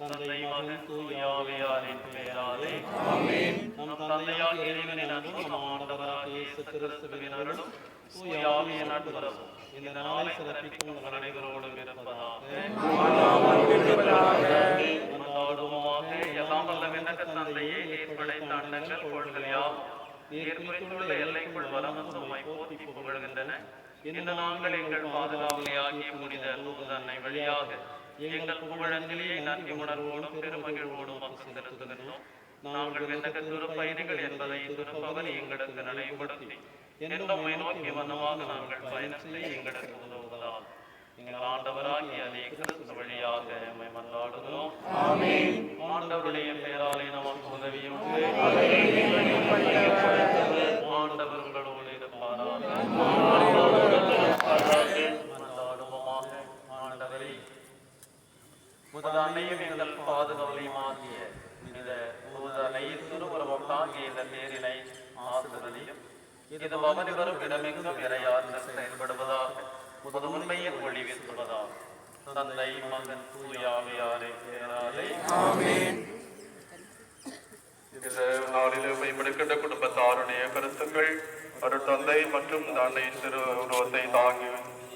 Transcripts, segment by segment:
தந்தை மகன் தூய ஆவியாரின் பெயராலே ஆமென். நம் தந்தையாகிய இறைவனின் அன்பும் நம் ஆண்டவராகிய இயேசு கிறிஸ்துவின் அருளும் தூய ஆவியின் நட்புறவும் இந்த நாளை சிறப்பிக்கும் உங்கள் அனைவரோடும் இருப்பதாக. எல்லாம் வல்ல விண்ணக தந்தையே, நீர் படைத்த அண்டங்கள் கோள்கள் யாவும் நீர் குறித்துள்ள எல்லைக்குள் வளர்ந்து உம்மை போற்றி புகழ்கின்றன. இன்று நாங்கள் எங்கள் பாதுகாவலியாகிய புனித தூது அன்னை வழியாக எங்கள் புகழஞ்சலியை நன்றி உணர்வோடும் பெருமகிழ்வோடும் மக்கள் செலுத்துகின்றோம். நாங்கள் விண்ணக திருப்பயணிகள் என்பதை திருப்பவன் எங்களுக்கு நினைவுபடுத்தி என்னை நோக்கி வண்ணமாக நாங்கள் பயணம் செய்ய எங்களுக்கு உதவுவதால் எங்கள் ஆண்டவராகிய கிறிஸ்து வழியாக எம்மை மன்றாடுகிறோம். ஆமென். ஆண்டவருடைய பெயராலே நமக்கு உதவியும் ஆண்டவர் உங்களோடு இருப்பாராக. மன்றாடுவோமாக. ஆண்டவரே, முதல் அன்னையும் எங்கள் பாதுகாவலை மாற்றிய இந்த தூதனை திருவுருவத்தாகிய இந்த தேரினை ஆசிரியரையும் இது அவரிவரும் இடமெங்கும் இறையாற்ற செயல்படுவதாக முதல் உண்மையை ஒளி வீசுவதாக தந்தை மகன் தூய ஆவியாரை பெயராலே ஆமென். இந்த நாளில் மேம்படுகின்ற குடும்பத்தாருடைய கருத்துக்கள் தந்தை மற்றும் இந்த அன்னையின் திரு உருவத்தை தாங்கி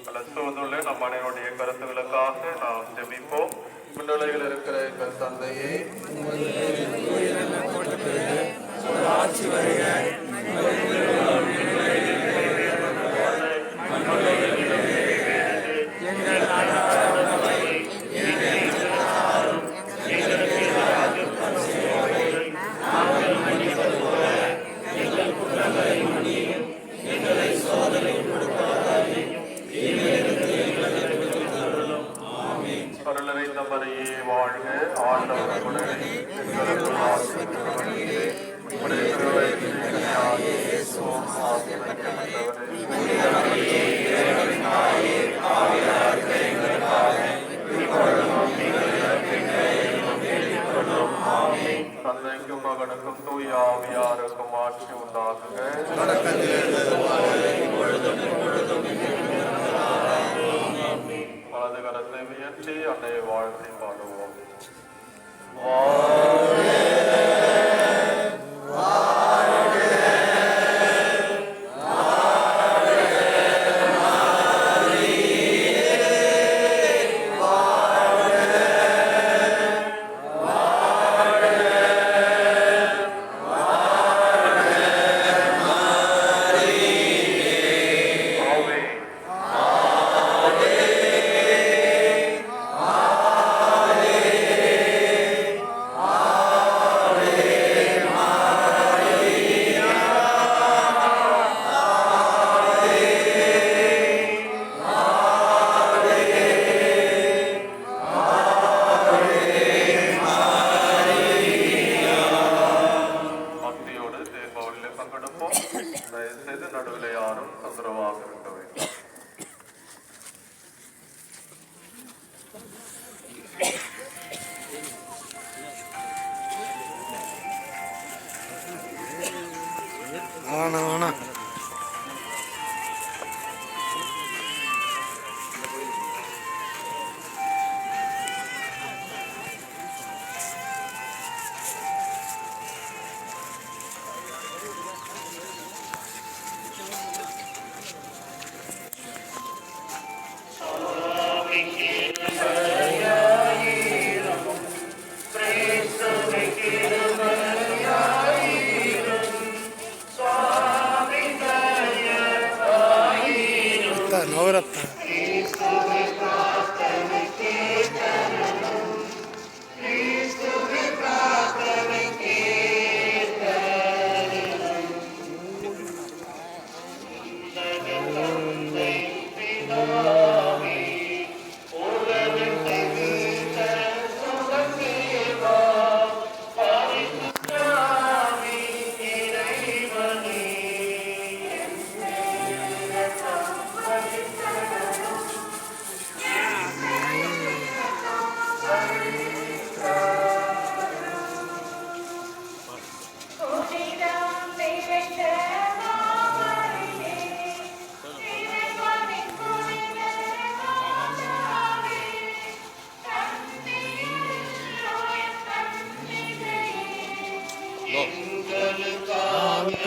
வளர்த்துவதுள்ள நம் அனைவருடைய கருத்துக்களுக்காக நாம் ஜெபிப்போம். முன்னிலையில் இருக்கிற எங்கள் தந்தையே, ஆட்சி வருக, தந்தைக்கும் மகனுக்கும் தூய ஆவியாருக்கும் ஆட்சி உண்டாகுக. வலது கரத்தை உயர்த்தி அன்னையை வாழ்த்தி பாடுவோம்.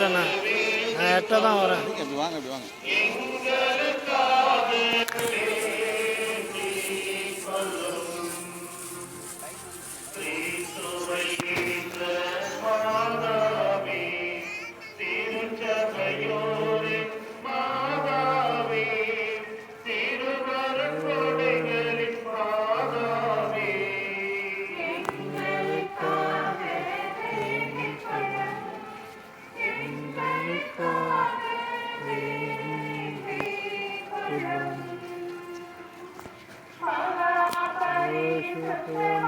எட்டண்ணா நான் எட்ட தான் வரேன். அப்படி வாங்க அப்படி வாங்க. Oh,